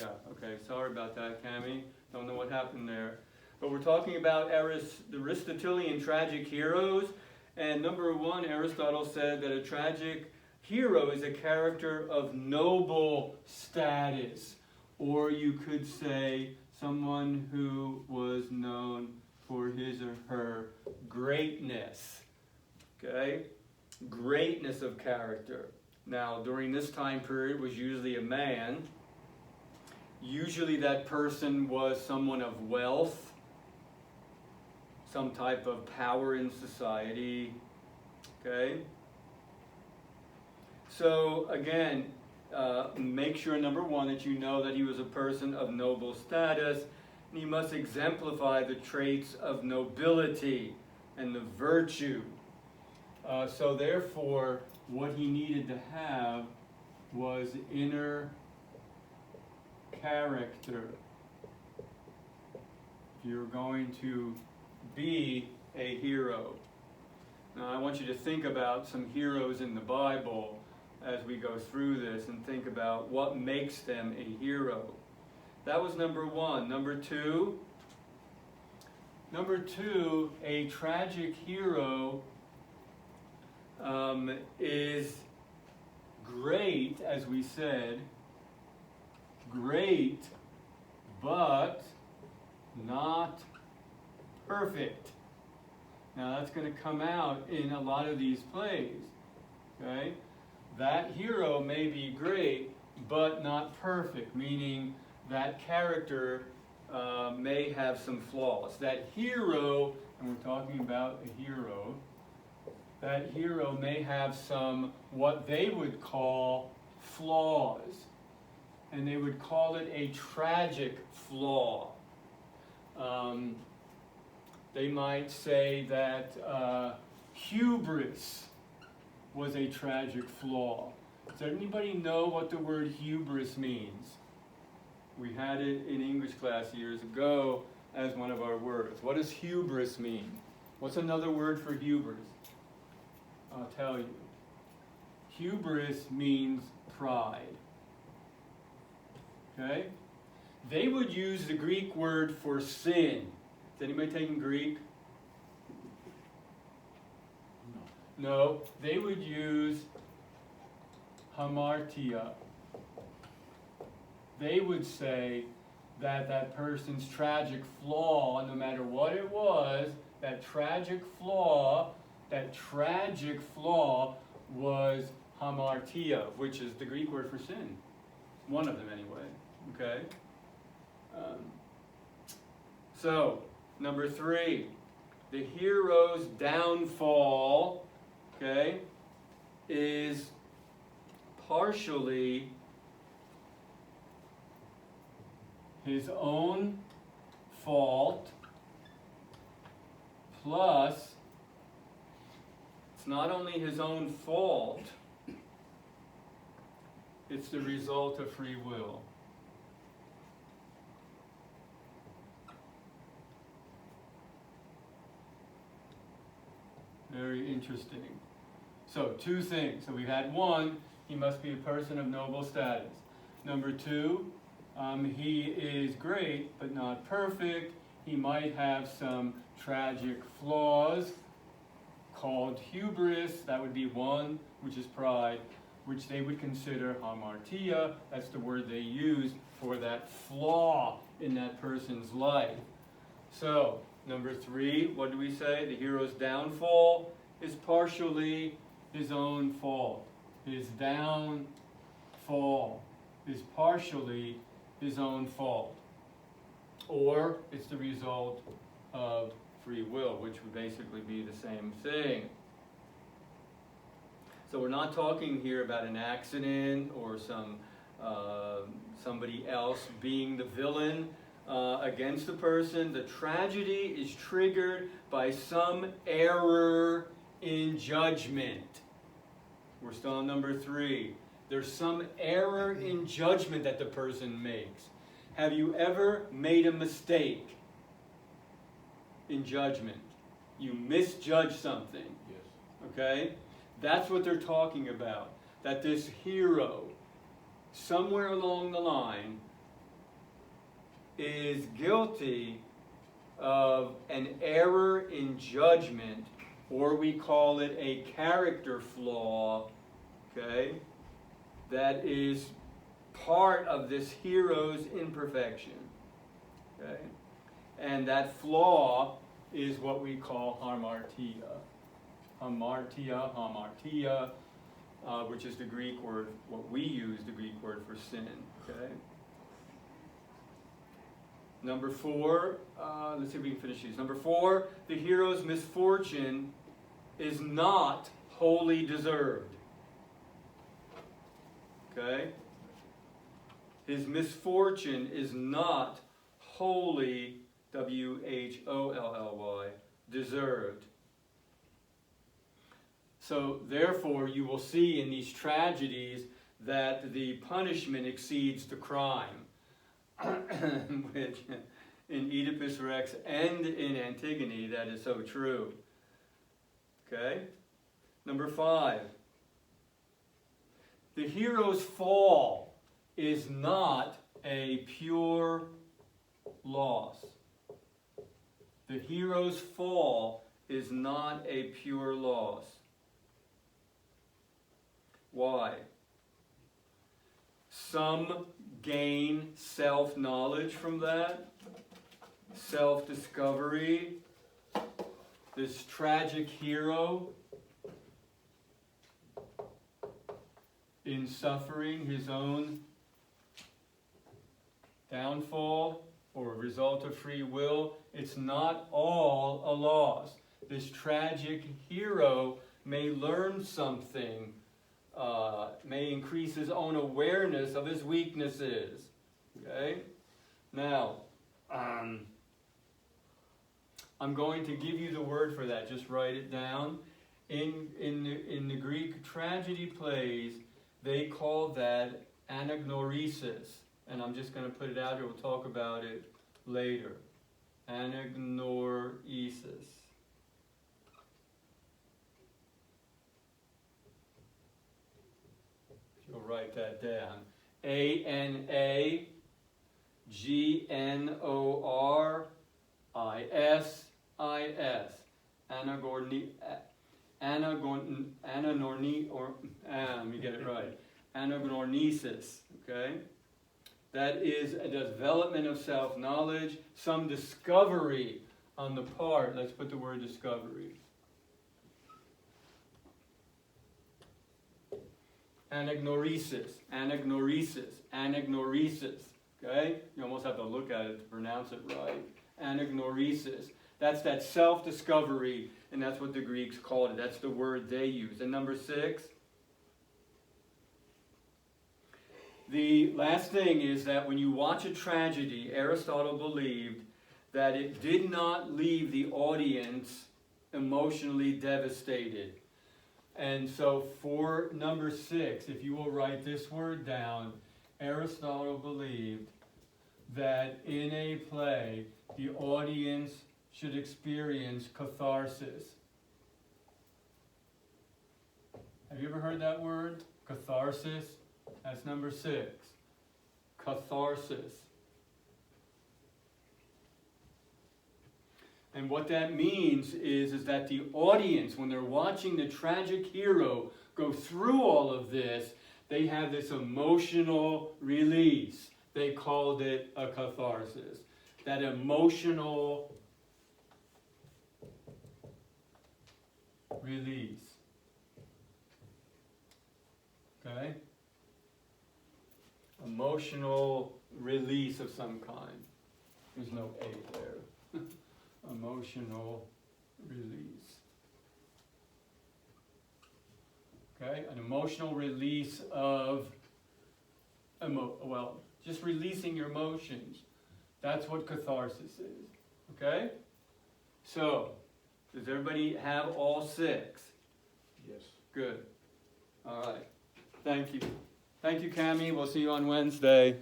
Yeah, okay, sorry about that, Cami. Don't know what happened there. But we're talking about the Aristotelian tragic heroes. And number one, Aristotle said that a tragic hero is a character of noble status. Or you could say someone who was known for his or her greatness. Okay? Greatness of character. Now, during this time period was usually a man. Usually that person was someone of wealth, some type of power in society. Okay? So, again, make sure, number one, that you know that he was a person of noble status, and he must exemplify the traits of nobility and the virtue. So therefore, what he needed to have was inner character. If you're going to be a hero. Now I want you to think about some heroes in the Bible as we go through this and think about what makes them a hero. That was number one. Number two, a tragic hero is great, as we said, great, but not perfect. Now that's going to come out in a lot of these plays. Okay? That hero may be great, but not perfect, meaning that character may have some flaws. That hero, and we're talking about a hero, that hero may have some, what they would call, flaws. And they would call it a tragic flaw. They might say that hubris was a tragic flaw. Does anybody know what the word hubris means? We had it in English class years ago as one of our words. What does hubris mean? What's another word for hubris? I'll tell you. Hubris means pride. Okay? They would use the Greek word for sin. Is anybody taking Greek? No. They would use hamartia. They would say that that person's tragic flaw, no matter what it was, that tragic flaw was hamartia, which is the Greek word for sin. One of them anyway. Okay? So, number three, the hero's downfall, okay, is partially his own fault, plus it's not only his own fault, it's the result of free will. Very interesting. So, two things. So we've had one, he must be a person of noble status. Number two, he is great but not perfect. He might have some tragic flaws called hubris. That would be one, which is pride, which they would consider hamartia. That's the word they use for that flaw in that person's life. So, number three, what do we say? The hero's downfall is partially his own fault. His downfall is partially his own fault. Or it's the result of free will, which would basically be the same thing. So we're not talking here about an accident or somebody else being the villain against the person. The tragedy is triggered by some error in judgment. We're still on number three. There's some error in judgment that the person makes. Have you ever made a mistake in judgment? You misjudge something. Yes. Okay? That's what they're talking about. That this hero, somewhere along the line, is guilty of an error in judgment, or we call it a character flaw, okay, that is part of this hero's imperfection, okay? And that flaw is what we call hamartia. Hamartia, which is the Greek word, what we use the Greek word for sin, okay? Number 4, let's see if we can finish these. Number 4, the hero's misfortune is not wholly deserved. Okay? His misfortune is not wholly, W-H-O-L-L-Y, deserved. So, therefore, you will see in these tragedies that the punishment exceeds the crime. Which in Oedipus Rex and in Antigone, that is so true. Okay? Number 5. The hero's fall is not a pure loss. The hero's fall is not a pure loss. Why? Some gain self-knowledge from that, self-discovery. This tragic hero, in suffering his own downfall or a result of free will, it's not all a loss. This tragic hero may learn something, may increase his own awareness of his weaknesses. Okay? Now, I'm going to give you the word for that. Just write it down. In the Greek tragedy plays, they call that anagnoresis. And I'm just going to put it out here. We'll talk about it later. Anagnoresis. You'll write that down. A-N-A-G-N-O-R-I-S-I-S. Let me get it right. Anagnoresis, okay? That is a development of self-knowledge, some discovery on the part, let's put the word discovery. Anagnoresis, anagnoresis, anagnoresis, okay? You almost have to look at it to pronounce it right. Anagnoresis. That's that self-discovery, and that's what the Greeks called it. That's the word they use. And number 6, the last thing is that when you watch a tragedy, Aristotle believed that it did not leave the audience emotionally devastated. And so for number 6, if you will write this word down, Aristotle believed that in a play, the audience should experience catharsis. Have you ever heard that word? Catharsis? That's number 6. Catharsis. And what that means is that the audience, when they're watching the tragic hero go through all of this, they have this emotional release. They called it a catharsis. That emotional release. Okay? Emotional release of some kind. There's no A there. Emotional release. Okay? An emotional release of, just releasing your emotions. That's what catharsis is. Okay? So, does everybody have all 6? Yes. Good. All right. Thank you. Thank you, Cammie. We'll see you on Wednesday.